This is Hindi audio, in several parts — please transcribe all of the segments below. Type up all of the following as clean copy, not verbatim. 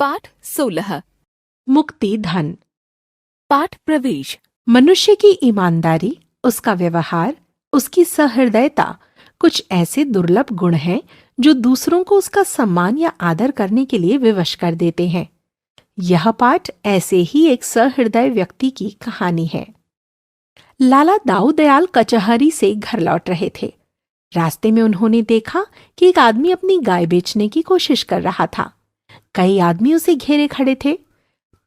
पाठ 16 मुक्ति धन। पाठ प्रवेश। मनुष्य की ईमानदारी, उसका व्यवहार, उसकी सहृदयता कुछ ऐसे दुर्लभ गुण हैं जो दूसरों को उसका सम्मान या आदर करने के लिए विवश कर देते हैं। यह पाठ ऐसे ही एक सहृदय व्यक्ति की कहानी है। लाला दाऊ दयाल कचहरी से घर लौट रहे थे। रास्ते में उन्होंने देखा कि एक आदमी अपनी गाय बेचने की कोशिश कर रहा था। कई आदमी उसे घेरे खड़े थे।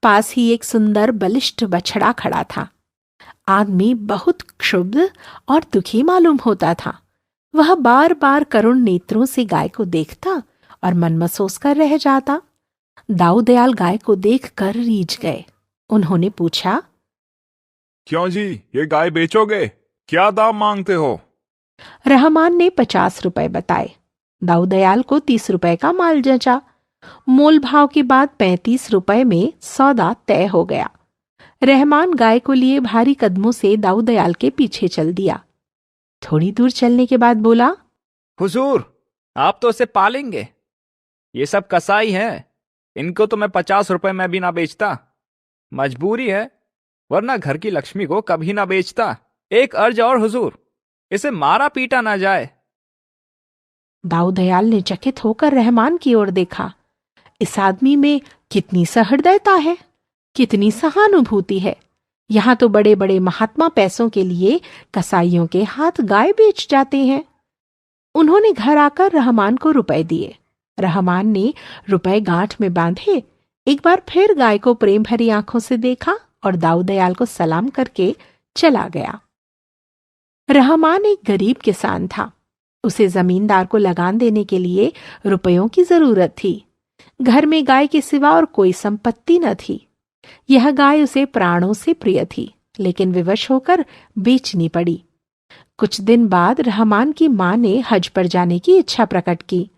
पास ही एक सुंदर बलिष्ठ बछड़ा खड़ा था। आदमी बहुत क्षुब्ध और दुखी मालूम होता था। वह बार बार करुण नेत्रों से गाय को देखता और मन महसूस कर रह जाता। दाऊ दयाल गाय को देखकर रीझ गए। उन्होंने पूछा, क्यों जी, ये गाय बेचोगे? क्या दाम मांगते हो? रहमान ने 50 रुपए बताए। दाऊ दयाल को 30 रुपए का माल जचा। मोल भाव के बाद 35 रुपए में सौदा तय हो गया। रहमान गाय को लिए भारी कदमों से दाऊ दयाल के पीछे चल दिया। थोड़ी दूर चलने के बाद बोला, हुजूर, आप तो इसे पालेंगे। ये सब कसाई हैं। इनको तो मैं 50 रुपए में भी ना बेचता। मजबूरी है, वरना घर की लक्ष्मी को कभी ना बेचता। एक अर्ज और हुजूर, इसे मारा पीटा ना जाए। दाऊ दयाल ने चकित होकर रहमान की ओर देखा। इस आदमी में कितनी सहृदयता है, कितनी सहानुभूति है। यहाँ तो बड़े बड़े महात्मा पैसों के लिए कसाईयों के हाथ गाय बेच जाते हैं। उन्होंने घर आकर रहमान को रुपए दिए। रहमान ने रुपए गांठ में बांधे, एक बार फिर गाय को प्रेम भरी आंखों से देखा और दाऊ दयाल को सलाम करके चला गया। रहमान एक गरीब किसान था। उसे जमींदार को लगान देने के लिए रुपयों की जरूरत थी। घर में गाय के सिवा और कोई संपत्ति न थी। यह गाय उसे प्राणों से प्रिय थी, लेकिन विवश होकर बेचनी पड़ी। कुछ दिन बाद रहमान की मां ने हज पर जाने की इच्छा प्रकट की।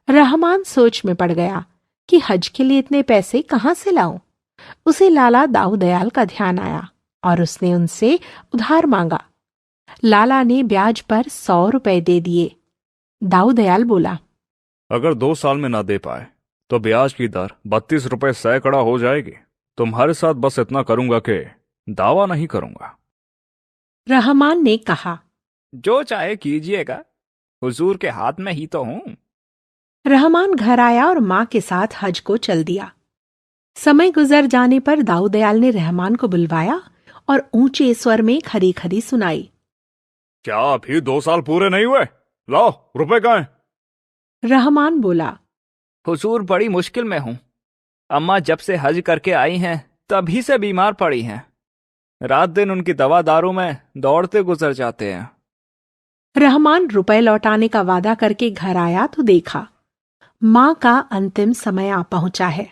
रहमान सोच में पड़ गया कि हज के लिए इतने पैसे कहां से लाऊं। उसे लाला दाऊ दयाल का ध्यान आया और उसने उनसे उधार मांगा। लाला ने ब्याज पर 100 रुपए दे दिए। दाऊ दयाल बोला, अगर 2 साल में ना दे पाए तो ब्याज की दर 32 रुपए सैकड़ा हो जाएगी। तुम्हारे साथ बस इतना करूंगा कि दावा नहीं करूंगा। रहमान ने कहा, जो चाहे कीजिएगा, हुजूर के हाथ में ही तो हूं। रहमान घर आया और मां के साथ हज को चल दिया। समय गुजर जाने पर दाऊ दयाल ने रहमान को बुलवाया और ऊंचे स्वर में खरी खरी सुनाई। क्या अभी 2 साल पूरे नहीं हुए? लाओ, रुपए कहाँ हैं? रहमान बोला, हुजूर, बड़ी मुश्किल में हूं। अम्मा जब से हज करके आई हैं तभी से बीमार पड़ी हैं। रात दिन उनकी दवा दारू में दौड़ते गुजर जाते हैं। रहमान रुपए लौटाने का वादा करके घर आया तो देखा मां का अंतिम समय आ पहुंचा है।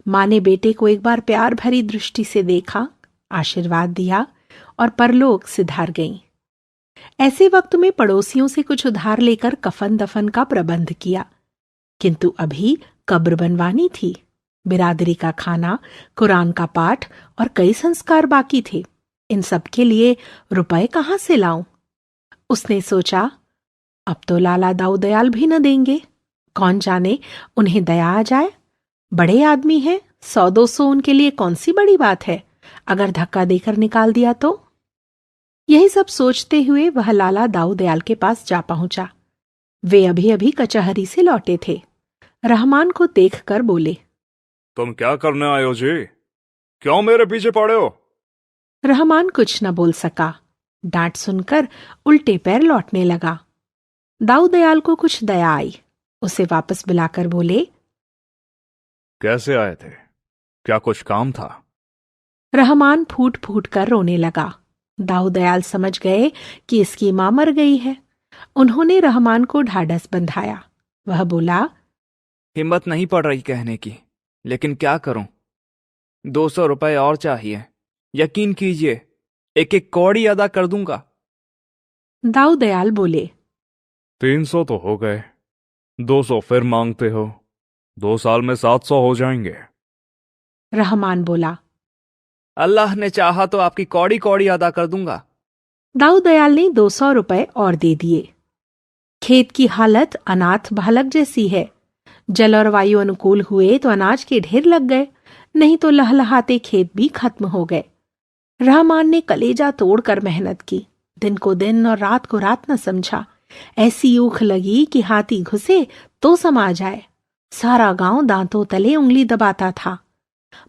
मां ने बेटे को एक बार प्यार भरी दृष्टि से देखा, आशीर्वाद दिया और परलोक सिधार गईं। ऐसे वक्त में पड़ोसियों से कुछ उधार लेकर कफन दफन का प्रबंध किया, किंतु अभी कब्र बनवानी थी। बिरादरी का खाना, कुरान का पाठ और कई संस्कार बाकी थे। इन सब के लिए रुपए कहां से लाऊं? उसने सोचा, अब तो लाला दाऊ दयाल भी न देंगे। कौन जाने उन्हें दया आ जाए। बड़े आदमी हैं, 100-200 उनके लिए कौन सी बड़ी बात है। अगर धक्का देकर निकाल दिया तो। यही सब सोचते हुए वह लाला दाऊ दयाल के पास जा पहुंचा। वे अभी अभी कचहरी से लौटे थे। रहमान को देखकर बोले, तुम क्या करने आए हो जी? क्यों मेरे पीछे पड़े हो? रहमान कुछ न बोल सका। डांट सुनकर उल्टे पैर लौटने लगा। दाऊ दयाल को कुछ दया आई। उसे वापस बुलाकर बोले, कैसे आए थे? क्या कुछ काम था? रहमान फूट फूट कर रोने लगा। दाऊ दयाल समझ गए कि इसकी मां मर गई है। उन्होंने रहमान को ढाढ़स बंधाया। वह बोला, हिम्मत नहीं पड़ रही कहने की, लेकिन क्या करूं। 200 रुपए और चाहिए। यकीन कीजिए, एक एक कौड़ी अदा कर दूंगा। दाऊ दयाल बोले, 300 तो हो गए, 200 फिर मांगते हो। 2 साल में 700 हो जाएंगे। रहमान बोला, अल्लाह ने चाहा तो आपकी कौड़ी कौड़ी अदा कर दूंगा। दाऊ दयाल ने 200 रुपए और दे दिए। खेत की हालत अनाथ बालक जैसी है। जल और वायु अनुकूल हुए तो अनाज के ढेर लग गए, नहीं तो लहलहाते खेत भी खत्म हो गए। रहमान ने कलेजा तोड़कर मेहनत की, दिन को दिन और रात को रात न समझा। ऐसी ऊख लगी कि हाथी घुसे तो समा जाए। सारा गांव दांतों तले उंगली दबाता था,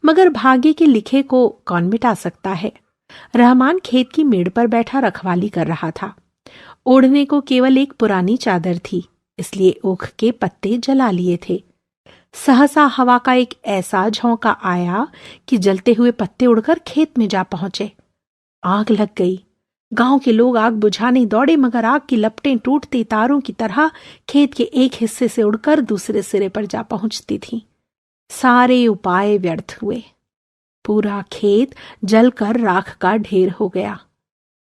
मगर भाग्य के लिखे को कौन मिटा सकता है। रहमान खेत की मेड़ पर बैठा रखवाली कर रहा था। ओढ़ने को केवल एक पुरानी चादर थी, इसलिए ऊख के पत्ते जला लिए थे। सहसा हवा का एक ऐसा झोंका आया कि जलते हुए पत्ते उड़कर खेत में जा पहुंचे। आग लग गई। गांव के लोग आग बुझाने दौड़े, मगर आग की लपटें टूटती तारों की तरह खेत के एक हिस्से से उड़कर दूसरे सिरे पर जा पहुंचती थीं। सारे उपाय व्यर्थ हुए। पूरा खेत जलकर राख का ढेर हो गया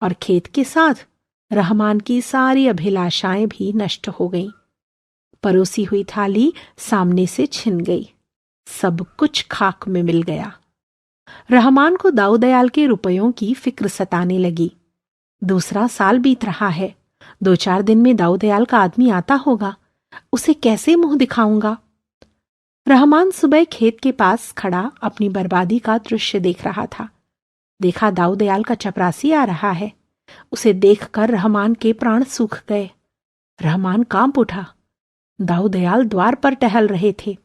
और खेत के साथ रहमान की सारी अभिलाषाएं भी नष्ट हो गईं। परोसी हुई थाली सामने से छिन गई। सब कुछ खाक में मिल गया। रहमान को दाऊदयाल के रुपयों की फिक्र सताने लगी। दूसरा साल बीत रहा है। 2-4 दिन में दाऊदयाल का आदमी आता होगा। उसे कैसे मुंह दिखाऊंगा? रहमान सुबह खेत के पास खड़ा अपनी बर्बादी का दृश्य देख रहा था। देखा दाऊदयाल का चपरासी आ रहा है। उसे देखकर रहमान के प्राण सूख गए। रहमान कांप उठा। दाऊदयाल द्वार पर टहल रहे थे।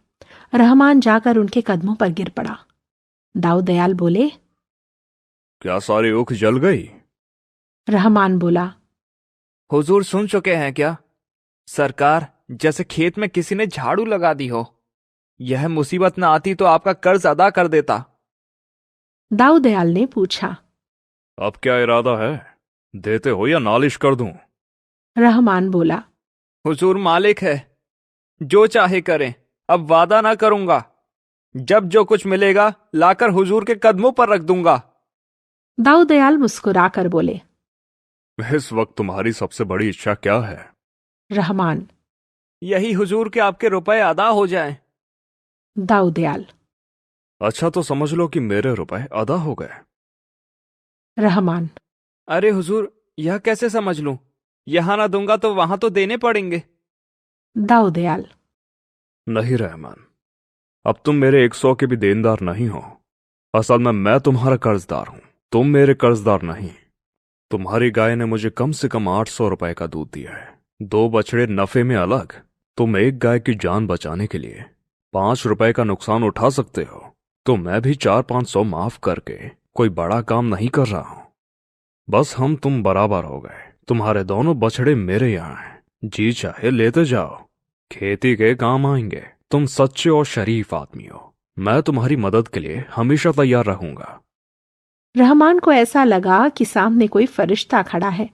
रहमान जाकर उनके कदमों पर गिर पड़ा। दाऊदयाल बोले, क्या सारी ऊख जल गई? रहमान बोला, हुजूर सुन चुके हैं क्या? सरकार, जैसे खेत में किसी ने झाड़ू लगा दी हो। यह मुसीबत न आती तो आपका कर्ज अदा कर देता। दाऊदयाल ने पूछा। अब क्या इरादा है? देते हो या नालिश कर दूं? रहमान बोला, हुजूर मालिक है, जो चाहे करें, अब वादा ना करूंगा। जब जो कुछ मिलेगा लाकर हुजूर के कदमों पर रख दूंगा। दाऊदयाल मुस्कुराकर बोले, इस वक्त तुम्हारी सबसे बड़ी इच्छा क्या है? रहमान, यही हुजूर के आपके रुपए अदा हो जाएं। दाऊदयाल, अच्छा तो समझ लो कि मेरे रुपए अदा हो गए। रहमान, अरे हुजूर, यह कैसे समझ लूं? यहां ना दूंगा तो वहां तो देने पड़ेंगे। दाऊदयाल, नहीं रहमान, अब तुम मेरे 100 के भी देनदार नहीं हो। असल में मैं तुम्हारा कर्जदार हूं, तुम मेरे कर्जदार नहीं। तुम्हारी गाय ने मुझे कम से कम 800 रुपए का दूध दिया है। 2 बछड़े नफे में अलग। तुम एक गाय की जान बचाने के लिए 5 रुपए का नुकसान उठा सकते हो, तो मैं भी 400-500 माफ करके कोई बड़ा काम नहीं कर रहा हूं। बस हम तुम बराबर हो गए। तुम्हारे दोनों बछड़े मेरे यहाँ हैं, जी चाहे लेते जाओ, खेती के काम आएंगे। तुम सच्चे और शरीफ आदमी हो, मैं तुम्हारी मदद के लिए हमेशा तैयार रहूंगा। रहमान को ऐसा लगा कि सामने कोई फरिश्ता खड़ा है।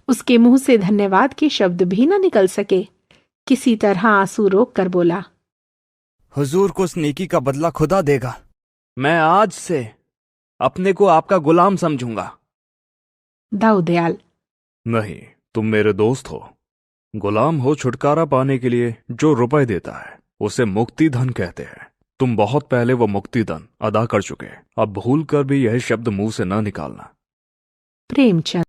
उसके मुंह से धन्यवाद के शब्द भी न निकल सके। किसी तरह आंसू रोक कर बोला, हुजूर को उस नेकी का बदला खुदा देगा। मैं आज से अपने को आपका गुलाम समझूंगा। दाऊदयाल, नहीं, तुम मेरे दोस्त हो। गुलाम हो छुटकारा पाने के लिए जो रुपए देता है उसे मुक्ति धन कहते हैं। तुम बहुत पहले वो मुक्ति धन अदा कर चुके। अब भूल कर भी यह शब्द मुंह से न निकालना। प्रेमचंद।